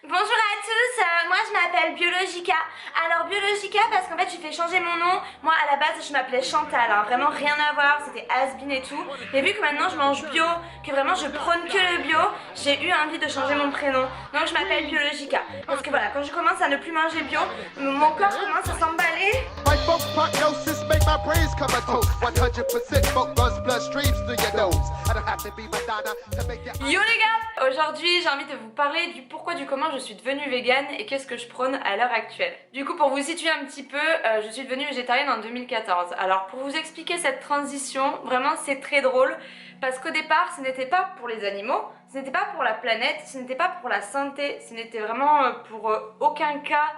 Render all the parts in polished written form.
Bonjour à tous, moi je m'appelle Biologica. Alors Biologica parce qu'en fait j'ai fait changer mon nom. Moi à la base je m'appelais Chantal, hein. Vraiment rien à voir, c'était has-been et tout. Mais vu que maintenant je mange bio, que vraiment je prône que le bio, j'ai eu envie de changer mon prénom. Donc je m'appelle Biologica. Parce que voilà, quand je commence à ne plus manger bio, mon corps commence à s'emballer. My folk prognosis make my brains comatose. 100% smoke runs bloodstreams through your nose. I don't have to be Madonna to make you. Yo les gars! Aujourd'hui j'ai envie de vous parler du pourquoi du comment je suis devenue végane et qu'est-ce que je prône à l'heure actuelle. Du coup pour vous situer un petit peu, je suis devenue végétarienne en 2014. Alors pour vous expliquer cette transition, vraiment c'est très drôle parce qu'au départ ce n'était pas pour les animaux, ce n'était pas pour la planète, ce n'était pas pour la santé, ce n'était vraiment pour aucun cas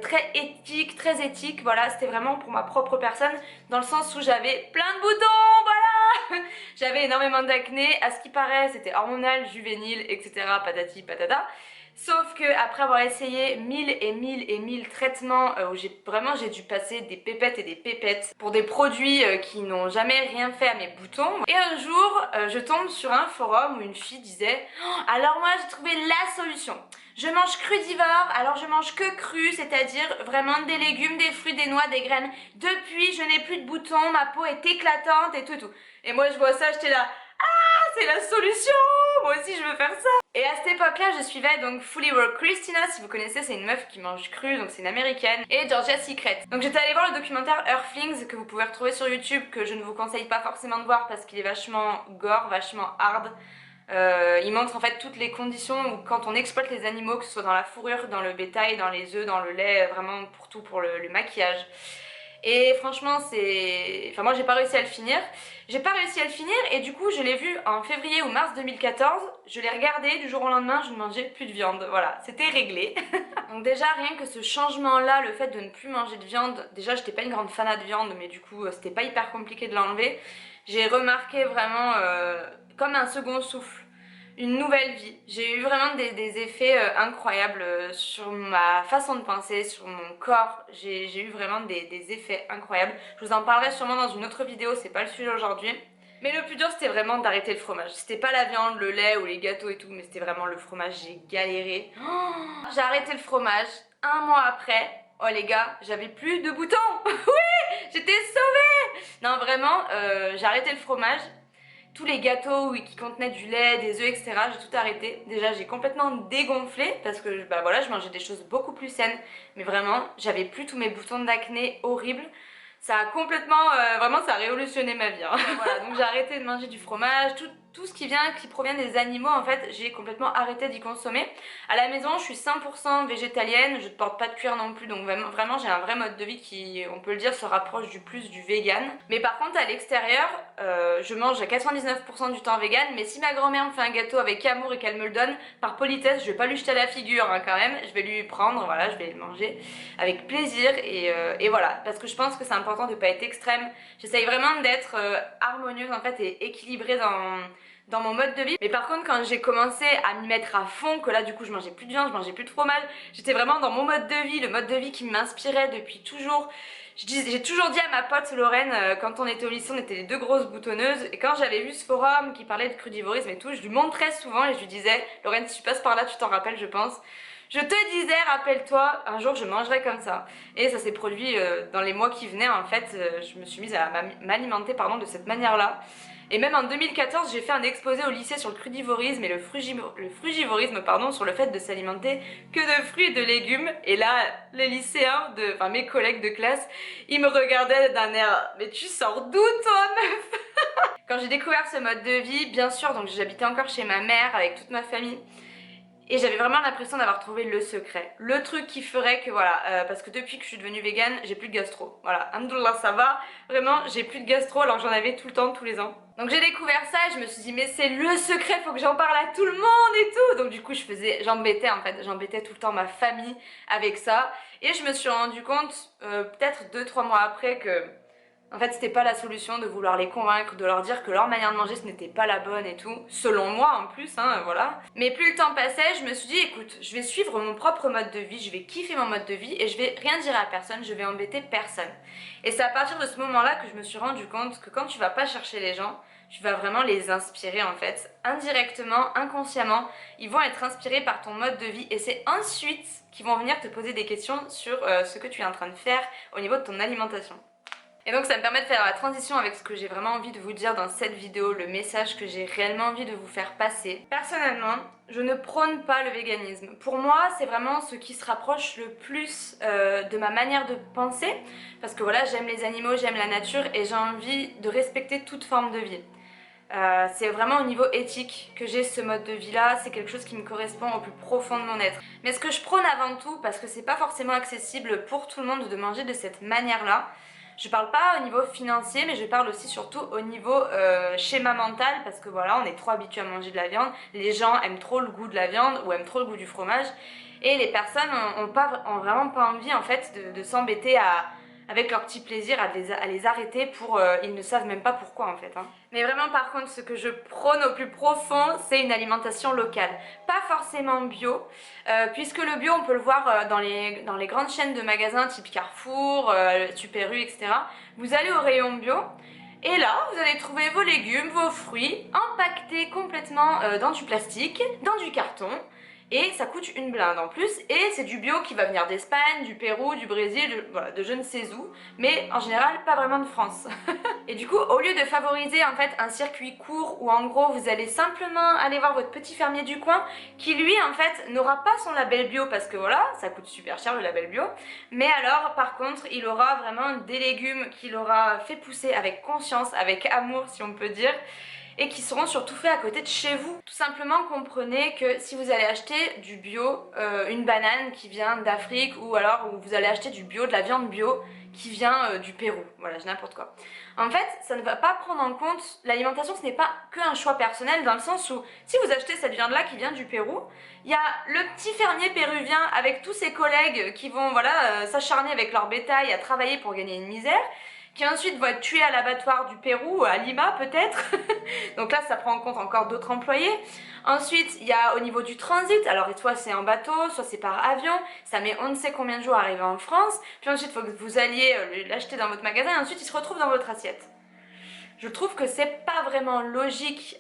très éthique, voilà, c'était vraiment pour ma propre personne, dans le sens où j'avais plein de boutons, voilà. J'avais énormément d'acné, à ce qui paraît c'était hormonal, juvénile, etc. patati patata. Sauf que après avoir essayé 1000 traitements où j'ai dû passer des pépettes et des pépettes pour des produits qui n'ont jamais rien fait à mes boutons. Et un jour, je tombe sur un forum où une fille disait oh, alors moi j'ai trouvé la solution. Je mange crudivore, alors je mange que cru, c'est-à-dire vraiment des légumes, des fruits, des noix, des graines. Depuis, je n'ai plus de boutons, ma peau est éclatante et tout. Et moi je vois ça, j'étais là, ah c'est la solution, moi aussi je veux faire ça. Et à cette époque-là, je suivais donc Fully Work Christina, si vous connaissez, c'est une meuf qui mange cru, donc c'est une américaine, et Georgia's Secret. Donc j'étais allée voir le documentaire Earthlings que vous pouvez retrouver sur YouTube, que je ne vous conseille pas forcément de voir parce qu'il est vachement gore, vachement hard. Il montre en fait toutes les conditions où quand on exploite les animaux, que ce soit dans la fourrure, dans le bétail, dans les œufs, dans le lait, vraiment pour tout, pour le maquillage. Et franchement c'est... Enfin moi j'ai pas réussi à le finir. J'ai pas réussi à le finir et du coup je l'ai vu en février ou mars 2014. Je l'ai regardé, du jour au lendemain je ne mangeais plus de viande. Voilà, c'était réglé. Donc déjà rien que ce changement là, le fait de ne plus manger de viande, déjà j'étais pas une grande fanat de viande mais du coup c'était pas hyper compliqué de l'enlever. J'ai remarqué vraiment comme un second souffle, une nouvelle vie. J'ai eu vraiment des effets incroyables sur ma façon de penser, sur mon corps. J'ai eu vraiment des effets incroyables. Je vous en parlerai sûrement dans une autre vidéo, c'est pas le sujet aujourd'hui. Mais le plus dur c'était vraiment d'arrêter le fromage. C'était pas la viande, le lait ou les gâteaux et tout, mais c'était vraiment le fromage, j'ai galéré. Oh, j'ai arrêté le fromage, un mois après, oh les gars, j'avais plus de boutons. Oui, j'étais sauvée. Non vraiment, j'ai arrêté le fromage. Tous les gâteaux qui contenaient du lait, des œufs, etc. J'ai tout arrêté. Déjà j'ai complètement dégonflé parce que bah voilà, je mangeais des choses beaucoup plus saines. Mais vraiment, j'avais plus tous mes boutons d'acné horribles. Ça a complètement, vraiment ça a révolutionné ma vie. Hein. Voilà, donc j'ai arrêté de manger du fromage, tout ce qui provient des animaux en fait, j'ai complètement arrêté d'y consommer. À la maison, je suis 100% végétalienne, je ne porte pas de cuir non plus, donc vraiment j'ai un vrai mode de vie qui, on peut le dire, se rapproche du plus du vegan. Mais par contre à l'extérieur, je mange à 99% du temps vegan, mais si ma grand-mère me fait un gâteau avec amour et qu'elle me le donne, par politesse, je vais pas lui jeter à la figure hein, quand même, je vais lui prendre, voilà, je vais le manger avec plaisir et voilà, parce que je pense que c'est important de pas être extrême. J'essaye vraiment d'être harmonieuse en fait et équilibrée dans mon mode de vie. Mais par contre quand j'ai commencé à m'y mettre à fond, que là du coup je mangeais plus de viande, je mangeais plus de fromage, j'étais vraiment dans mon mode de vie, le mode de vie qui m'inspirait depuis toujours. J'ai toujours dit à ma pote Lorraine, quand on était au lycée, on était les deux grosses boutonneuses, et quand j'avais vu ce forum qui parlait de crudivorisme et tout, je lui montrais souvent et je lui disais, Lorraine si tu passes par là tu t'en rappelles je pense, je te disais, rappelle-toi, un jour je mangerai comme ça. Et ça s'est produit dans les mois qui venaient en fait, je me suis mise à m'alimenter de cette manière-là. Et même en 2014, j'ai fait un exposé au lycée sur le crudivorisme et le frugivorisme, sur le fait de s'alimenter que de fruits et de légumes. Et là, les lycéens, enfin mes collègues de classe, ils me regardaient d'un air « Mais tu sors d'où toi, meuf ?» Quand j'ai découvert ce mode de vie, bien sûr, donc j'habitais encore chez ma mère avec toute ma famille. Et j'avais vraiment l'impression d'avoir trouvé le secret. Le truc qui ferait que voilà, parce que depuis que je suis devenue végane, j'ai plus de gastro. Voilà, alhamdoulilah ça va, vraiment j'ai plus de gastro alors que j'en avais tout le temps, tous les ans. Donc j'ai découvert ça et je me suis dit mais c'est le secret, faut que j'en parle à tout le monde et tout. Donc du coup j'embêtais en fait, j'embêtais tout le temps ma famille avec ça. Et je me suis rendu compte, peut-être 2-3 mois après que... En fait c'était pas la solution de vouloir les convaincre, de leur dire que leur manière de manger ce n'était pas la bonne et tout, selon moi en plus, hein, voilà. Mais plus le temps passait, je me suis dit écoute, je vais suivre mon propre mode de vie, je vais kiffer mon mode de vie et je vais rien dire à personne, je vais embêter personne. Et c'est à partir de ce moment là que je me suis rendu compte que quand tu vas pas chercher les gens, tu vas vraiment les inspirer en fait. Indirectement, inconsciemment, ils vont être inspirés par ton mode de vie et c'est ensuite qu'ils vont venir te poser des questions sur ce que tu es en train de faire au niveau de ton alimentation. Et donc ça me permet de faire la transition avec ce que j'ai vraiment envie de vous dire dans cette vidéo, le message que j'ai réellement envie de vous faire passer. Personnellement, je ne prône pas le véganisme. Pour moi, c'est vraiment ce qui se rapproche le plus de ma manière de penser, parce que voilà, j'aime les animaux, j'aime la nature et j'ai envie de respecter toute forme de vie. C'est vraiment au niveau éthique que j'ai ce mode de vie là, c'est quelque chose qui me correspond au plus profond de mon être. Mais ce que je prône avant tout, parce que c'est pas forcément accessible pour tout le monde de manger de cette manière là, je parle pas au niveau financier, mais je parle aussi surtout au niveau schéma mental, parce que voilà, on est trop habitué à manger de la viande, les gens aiment trop le goût de la viande ou aiment trop le goût du fromage, et les personnes ont vraiment pas envie en fait de s'embêter avec leur petit plaisir à les arrêter pour... ils ne savent même pas pourquoi en fait. Hein. Mais vraiment par contre ce que je prône au plus profond c'est une alimentation locale. Pas forcément bio, puisque le bio on peut le voir dans les grandes chaînes de magasins type Carrefour, Super U, etc. Vous allez au rayon bio et là vous allez trouver vos légumes, vos fruits empaquetés complètement dans du plastique, dans du carton. Et ça coûte une blinde en plus, et c'est du bio qui va venir d'Espagne, du Pérou, du Brésil, voilà, de je ne sais où, mais en général pas vraiment de France. Et du coup, au lieu de favoriser en fait un circuit court où en gros vous allez simplement aller voir votre petit fermier du coin, qui lui en fait n'aura pas son label bio parce que voilà, ça coûte super cher le label bio, mais alors par contre il aura vraiment des légumes qu'il aura fait pousser avec conscience, avec amour si on peut dire, et qui seront surtout faits à côté de chez vous. Tout simplement comprenez que si vous allez acheter du bio, une banane qui vient d'Afrique ou alors vous allez acheter du bio, de la viande bio qui vient du Pérou, voilà, j'ai n'importe quoi. En fait, ça ne va pas prendre en compte, l'alimentation ce n'est pas qu'un choix personnel dans le sens où si vous achetez cette viande là qui vient du Pérou, il y a le petit fermier péruvien avec tous ses collègues qui vont voilà, s'acharner avec leur bétail à travailler pour gagner une misère, qui ensuite vont être tués à l'abattoir du Pérou, à Lima peut-être. Donc là, ça prend en compte encore d'autres employés. Ensuite, il y a au niveau du transit, alors soit c'est en bateau, soit c'est par avion, ça met on ne sait combien de jours à arriver en France, puis ensuite il faut que vous alliez l'acheter dans votre magasin et ensuite il se retrouve dans votre assiette. Je trouve que c'est pas vraiment logique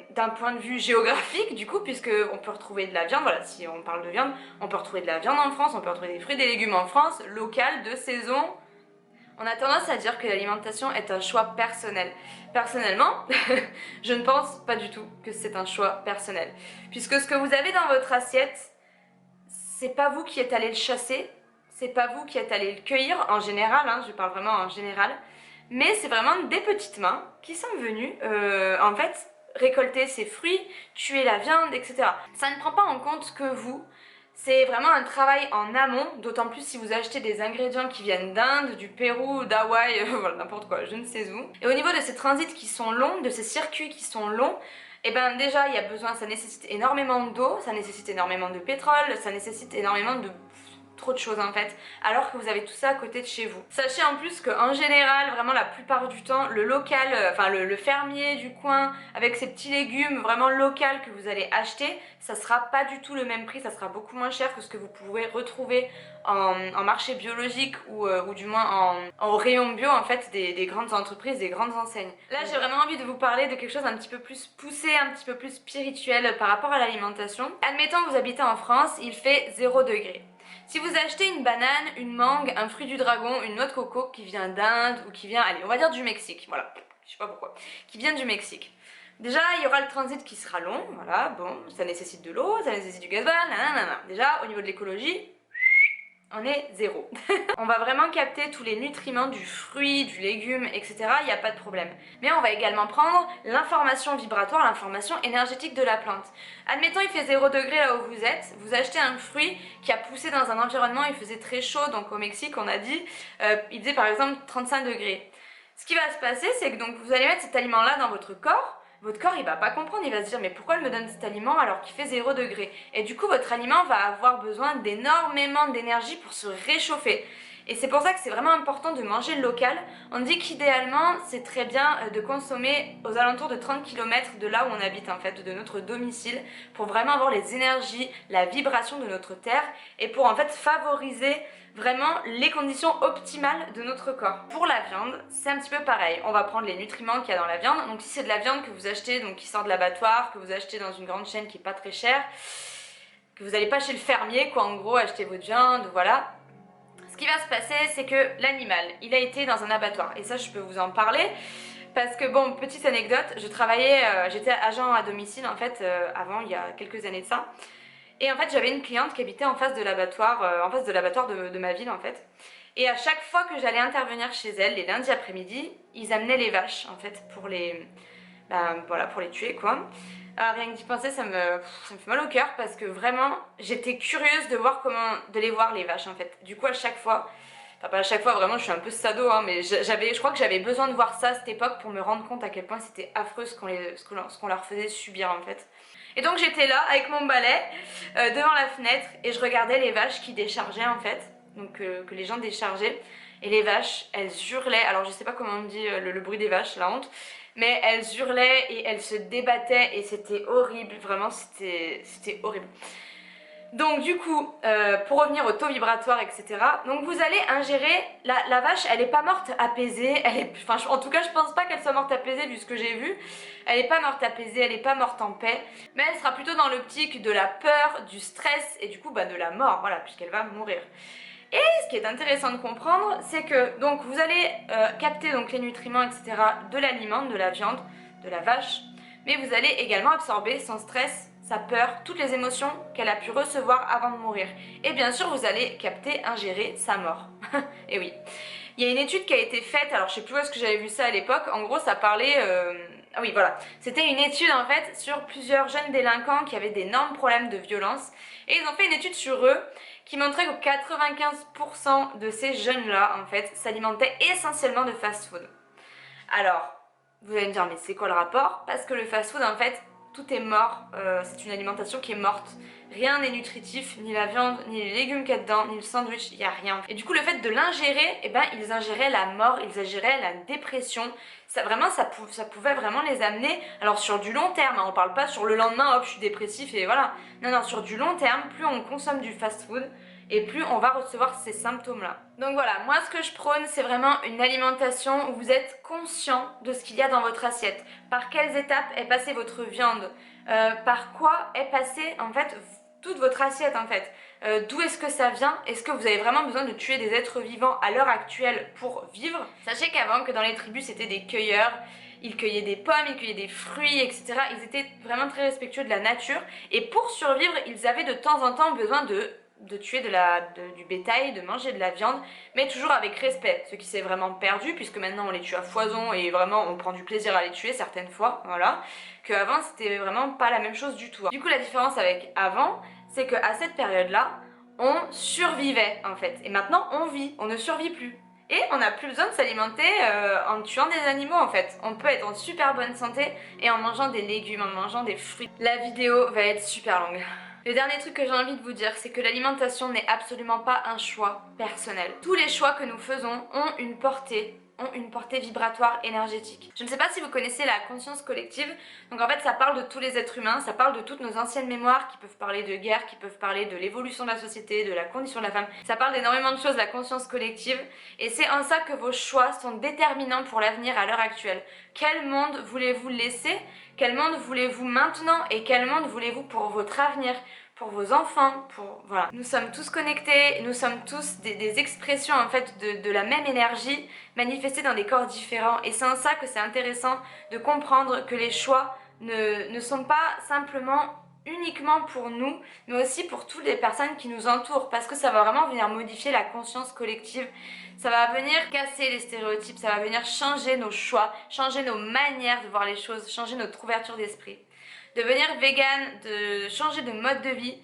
d'un point de vue géographique du coup, puisque on peut retrouver de la viande, voilà, si on parle de viande, on peut retrouver de la viande en France, on peut retrouver des fruits, des légumes en France, local, de saison. On a tendance à dire que l'alimentation est un choix personnel. Personnellement, je ne pense pas du tout que c'est un choix personnel. Puisque ce que vous avez dans votre assiette, c'est pas vous qui êtes allé le chasser, c'est pas vous qui êtes allé le cueillir, en général, hein, je parle vraiment en général, mais c'est vraiment des petites mains qui sont venues, en fait, récolter ces fruits, tuer la viande, etc. Ça ne prend pas en compte que vous. C'est vraiment un travail en amont, d'autant plus si vous achetez des ingrédients qui viennent d'Inde, du Pérou, d'Hawaï, voilà, n'importe quoi, je ne sais où. Et au niveau de ces transits qui sont longs, de ces circuits qui sont longs, et ben déjà il y a besoin, ça nécessite énormément d'eau, ça nécessite énormément de pétrole, ça nécessite énormément de... trop de choses en fait, alors que vous avez tout ça à côté de chez vous. Sachez en plus qu'en général, vraiment la plupart du temps, le local, enfin le fermier du coin, avec ses petits légumes vraiment locaux que vous allez acheter, ça sera pas du tout le même prix, ça sera beaucoup moins cher que ce que vous pourrez retrouver en marché biologique ou du moins en rayon bio en fait des grandes entreprises, des grandes enseignes. Là j'ai vraiment envie de vous parler de quelque chose un petit peu plus poussé, un petit peu plus spirituel par rapport à l'alimentation. Admettons que vous habitez en France, il fait 0 degré. Si vous achetez une banane, une mangue, un fruit du dragon, une noix de coco qui vient d'Inde ou qui vient, allez, on va dire du Mexique, voilà, je sais pas pourquoi, qui vient du Mexique. Déjà, il y aura le transit qui sera long, voilà, bon, ça nécessite de l'eau, ça nécessite du gasoil, nanana. Déjà, au niveau de l'écologie, on est zéro. On va vraiment capter tous les nutriments du fruit, du légume, etc. Il n'y a pas de problème. Mais on va également prendre l'information vibratoire, l'information énergétique de la plante. Admettons il fait 0 degré là où vous êtes, vous achetez un fruit qui a poussé dans un environnement, il faisait très chaud, donc au Mexique on a dit, il faisait par exemple 35 degrés. Ce qui va se passer, c'est que donc vous allez mettre cet aliment là dans votre corps. Votre corps il va pas comprendre, il va se dire mais pourquoi elle me donne cet aliment alors qu'il fait 0 degré. Et du coup votre aliment va avoir besoin d'énormément d'énergie pour se réchauffer. Et c'est pour ça que c'est vraiment important de manger local. On dit qu'idéalement, c'est très bien de consommer aux alentours de 30 km de là où on habite en fait, de notre domicile, pour vraiment avoir les énergies, la vibration de notre terre et pour en fait favoriser vraiment les conditions optimales de notre corps. Pour la viande, c'est un petit peu pareil. On va prendre les nutriments qu'il y a dans la viande. Donc si c'est de la viande que vous achetez, donc qui sort de l'abattoir, que vous achetez dans une grande chaîne qui est pas très chère, que vous n'allez pas chez le fermier, quoi, en gros, acheter votre viande, voilà. Ce qui va se passer, c'est que l'animal, il a été dans un abattoir. Et ça, je peux vous en parler. Parce que, bon, petite anecdote, j'étais agent à domicile, en fait, avant, il y a quelques années de ça. Et en fait, j'avais une cliente qui habitait en face de l'abattoir, de ma ville, en fait. Et à chaque fois que j'allais intervenir chez elle, les lundis après-midi, ils amenaient les vaches, en fait, pour les tuer, quoi. Alors, rien que d'y penser, ça me fait mal au cœur parce que vraiment, j'étais curieuse de les voir les vaches en fait. Du coup, à chaque fois, enfin pas à chaque fois, vraiment, je suis un peu sado, hein, mais je crois que j'avais besoin de voir ça à cette époque pour me rendre compte à quel point c'était affreux ce qu'on leur faisait subir en fait. Et donc j'étais là avec mon balai devant la fenêtre et je regardais les vaches qui déchargeaient en fait, donc que les gens déchargeaient. Et les vaches, elles hurlaient, alors je sais pas comment on dit le bruit des vaches, la honte, mais elles hurlaient et elles se débattaient et c'était horrible, vraiment c'était horrible. Donc du coup, pour revenir au taux vibratoire, etc. Donc vous allez ingérer, la vache, elle est pas morte apaisée, en tout cas je pense pas qu'elle soit morte apaisée vu ce que j'ai vu. Elle est pas morte apaisée, elle est pas morte en paix, mais elle sera plutôt dans l'optique de la peur, du stress et du coup de la mort, voilà, puisqu'elle va mourir. Et ce qui est intéressant de comprendre, c'est que donc vous allez capter donc les nutriments, etc. de l'aliment, de la viande, de la vache, mais vous allez également absorber son stress, sa peur, toutes les émotions qu'elle a pu recevoir avant de mourir. Et bien sûr, vous allez capter, ingérer sa mort. Et oui. Il y a une étude qui a été faite, alors je sais plus où est-ce que j'avais vu ça à l'époque, en gros ça parlait... Ah oui, voilà. C'était une étude en fait sur plusieurs jeunes délinquants qui avaient d'énormes problèmes de violence. Et ils ont fait une étude sur eux qui montrait que 95% de ces jeunes-là, en fait, s'alimentaient essentiellement de fast-food. Alors, vous allez me dire, mais c'est quoi le rapport? Parce que le fast-food, en fait, tout est mort. C'est une alimentation qui est morte. Rien n'est nutritif, ni la viande, ni les légumes qu'il y a dedans, ni le sandwich, il n'y a rien. Et du coup, le fait de l'ingérer, eh ben, ils ingéraient la mort, ils ingéraient la dépression. Ça pouvait vraiment les amener, alors sur du long terme, hein, on parle pas sur le lendemain, hop, je suis dépressif et voilà. Non, non, sur du long terme, plus on consomme du fast-food, et plus on va recevoir ces symptômes-là. Donc voilà, moi ce que je prône, c'est vraiment une alimentation où vous êtes conscient de ce qu'il y a dans votre assiette. Par quelles étapes est passée votre viande, par quoi est passée en fait toute votre assiette en fait. D'où est-ce que ça vient? Est-ce que vous avez vraiment besoin de tuer des êtres vivants à l'heure actuelle pour vivre? Sachez qu'avant, que dans les tribus, c'était des cueilleurs. Ils cueillaient des pommes, ils cueillaient des fruits, etc. Ils étaient vraiment très respectueux de la nature. Et pour survivre, ils avaient de temps en temps besoin de tuer du bétail, de manger de la viande, mais toujours avec respect. Ce qui s'est vraiment perdu, puisque maintenant on les tue à foison et vraiment on prend du plaisir à les tuer certaines fois, voilà. Qu'avant c'était vraiment pas la même chose du tout. Du coup la différence avec avant, c'est qu'à cette période-là, on survivait en fait. Et maintenant on vit, on ne survit plus. Et on n'a plus besoin de s'alimenter en tuant des animaux en fait. On peut être en super bonne santé et en mangeant des légumes, en mangeant des fruits. La vidéo va être super longue. Le dernier truc que j'ai envie de vous dire, c'est que l'alimentation n'est absolument pas un choix personnel. Tous les choix que nous faisons ont une portée vibratoire énergétique. Je ne sais pas si vous connaissez la conscience collective, donc en fait ça parle de tous les êtres humains, ça parle de toutes nos anciennes mémoires qui peuvent parler de guerre, qui peuvent parler de l'évolution de la société, de la condition de la femme, ça parle d'énormément de choses, la conscience collective, et c'est en ça que vos choix sont déterminants pour l'avenir à l'heure actuelle. Quel monde voulez-vous laisser? Quel monde voulez-vous maintenant? Et quel monde voulez-vous pour votre avenir? Pour vos enfants, voilà. Nous sommes tous connectés, nous sommes tous des expressions en fait de la même énergie manifestée dans des corps différents. Et c'est en ça que c'est intéressant de comprendre que les choix ne sont pas simplement uniquement pour nous, mais aussi pour toutes les personnes qui nous entourent, parce que ça va vraiment venir modifier la conscience collective, ça va venir casser les stéréotypes, ça va venir changer nos choix, changer nos manières de voir les choses, changer notre ouverture d'esprit. Devenir vegan, de changer de mode de vie,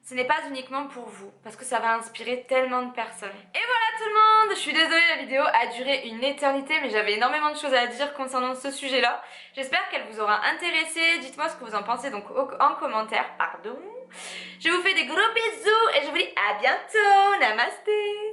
ce n'est pas uniquement pour vous, parce que ça va inspirer tellement de personnes. Et voilà tout le monde, je suis désolée, la vidéo a duré une éternité, mais j'avais énormément de choses à dire concernant ce sujet-là. J'espère qu'elle vous aura intéressé, dites-moi ce que vous en pensez donc en commentaire, pardon. Je vous fais des gros bisous et je vous dis à bientôt, namasté.